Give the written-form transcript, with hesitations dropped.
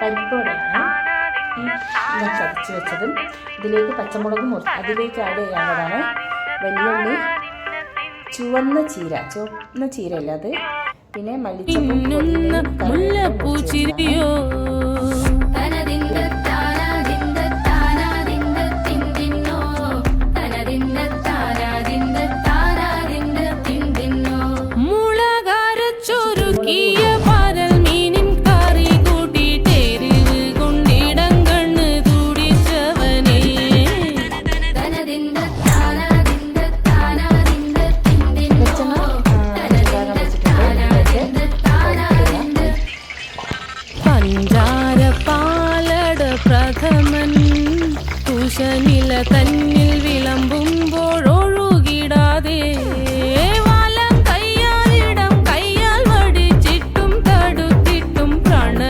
പരിപ്പോടെയാണ് ഈ ഞാൻ ചതച്ച് വെച്ചതും. ഇതിലേക്ക് പച്ചമുളകും അതിലേക്ക് ആഡ് ചെയ്യാനുള്ളതാണ്. വെള്ളുള്ളി, ചുവന്ന ചീരയല്ല അത്, പിന്നെ മല്ലിച്ചപ്പും പ്രഥമൻ തുഷനില തന്നിൽ വിളമ്പുമ്പോഴോ